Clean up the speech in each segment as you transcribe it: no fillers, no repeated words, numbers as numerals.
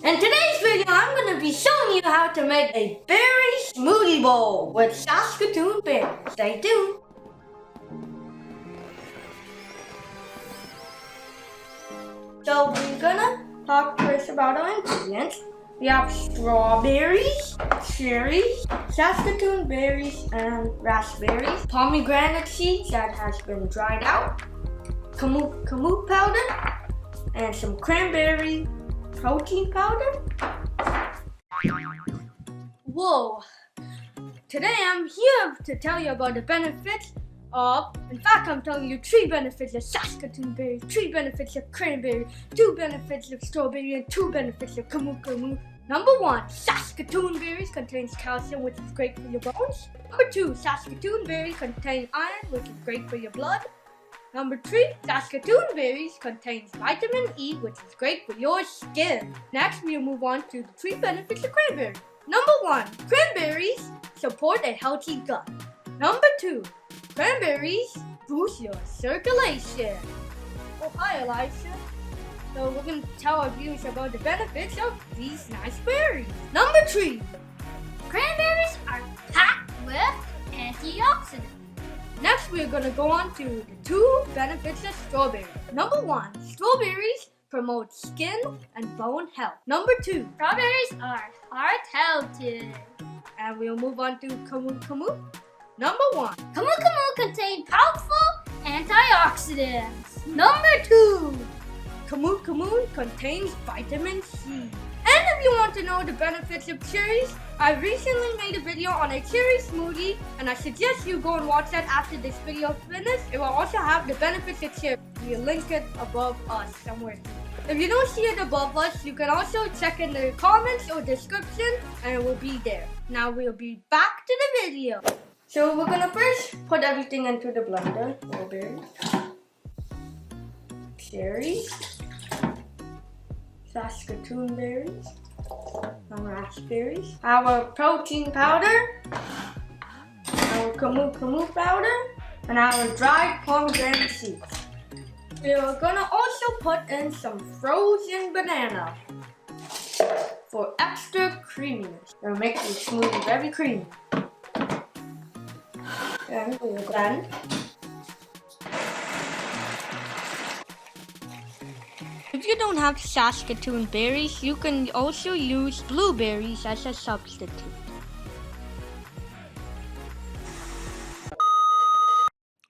In today's video, I'm going to be showing you how to make a berry smoothie bowl with Saskatoon berries. Stay tuned. So we're going to talk first about our ingredients. We have strawberries, cherries, Saskatoon berries, and raspberries, pomegranate seeds that has been dried out, kamut powder, and some cranberry protein powder. Whoa! Today I'm here to tell you about the benefits of, in fact I'm telling you 3 benefits of Saskatoon berries, 3 benefits of cranberry, 2 benefits of strawberry, and 2 benefits of kamut. Number 1, Saskatoon berries contains calcium, which is great for your bones. Number 2, Saskatoon berries contain iron, which is great for your blood. Number 3, Saskatoon berries contains vitamin E, which is great for your skin. Next, we'll move on to the 3 benefits of cranberry. Number 1, cranberries support a healthy gut. Number 2, cranberries boost your circulation. Oh, hi, Elisha. So we're going to tell our viewers about the benefits of these nice berries. Number 3, cranberries are packed with antioxidants. Next, we're going to go on to the 2 benefits of strawberries. Number 1, strawberries promote skin and bone health. Number 2, strawberries are heart healthy. And we'll move on to kamut. Number 1, kamut contain powerful antioxidants. Number 2, kamut contains vitamin C. And if you want to know the benefits of cherries, I recently made a video on a cherry smoothie, and I suggest you go and watch that after this video finishes. It will also have the benefits of cherry. We'll link it above us somewhere. If you don't see it above us, you can also check in the comments or description, and it will be there. Now we'll be back to the video. So we're gonna first put everything into the blender. Strawberries, cherries, Saskatoon berries, and raspberries, our protein powder, our kamut powder, and our dried pomegranate seeds. We're gonna also put in some frozen banana for extra creaminess. It'll make the smoothie very creamy. And we'll blend. If you don't have Saskatoon berries, you can also use blueberries as a substitute.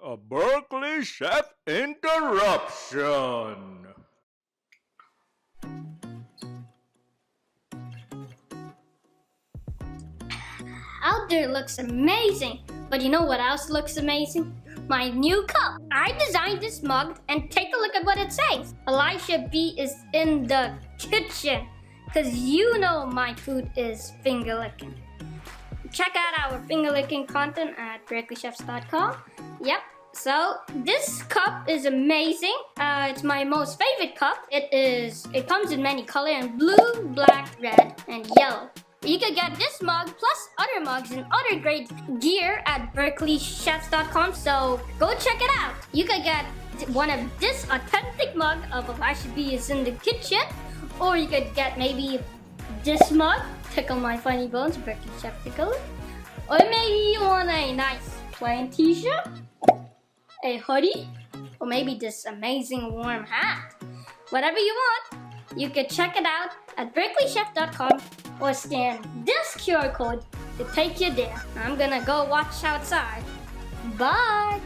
A Berkeley Chef interruption. Out there looks amazing, but you know what else looks amazing? My new cup. I designed this mug, and take a look at what it says. Elisha B is in the kitchen, because you know my food is finger licking. Check out our finger licking content at berkeleychefs.com. Yep. So this cup is amazing. It's my most favorite cup. It comes in many colors: in blue, black, red, and yellow. You can get this mug plus other mugs and other great gear at berkeleychefs.com, so go check it out. You can get one of this authentic mug of Elisha B is in the kitchen, or you could get maybe this mug, Tickle My Funny Bones, Berkeley Chef Tickle, or maybe you want a nice plain t-shirt, a hoodie, or maybe this amazing warm hat. Whatever you want, you can check it out at berkeleychef.com or scan this QR code to take you there. I'm gonna go watch outside. Bye!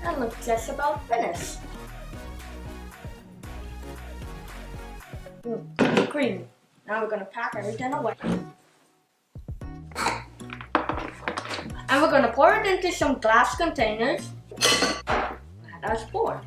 That looks just about finished. Creamy. Now we're gonna pack everything away. And we're gonna pour it into some glass containers. Let us pour.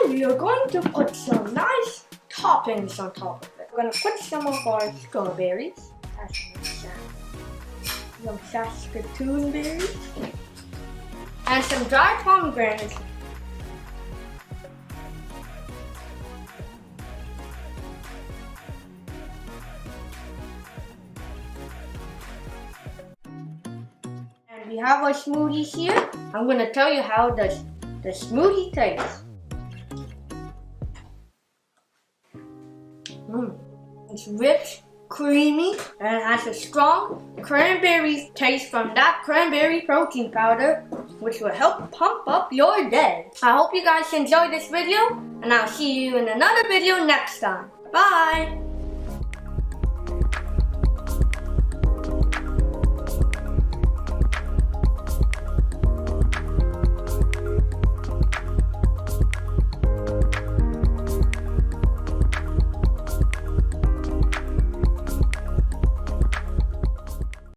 we are going to put some nice toppings on top of it. We're going to put some of our strawberries. Some Saskatoon berries. And some dried pomegranates. And we have our smoothie here. I'm going to tell you how the smoothie tastes. It's rich, creamy, and it has a strong cranberry taste from that cranberry protein powder, which will help pump up your day. I hope you guys enjoyed this video, and I'll see you in another video next time. Bye!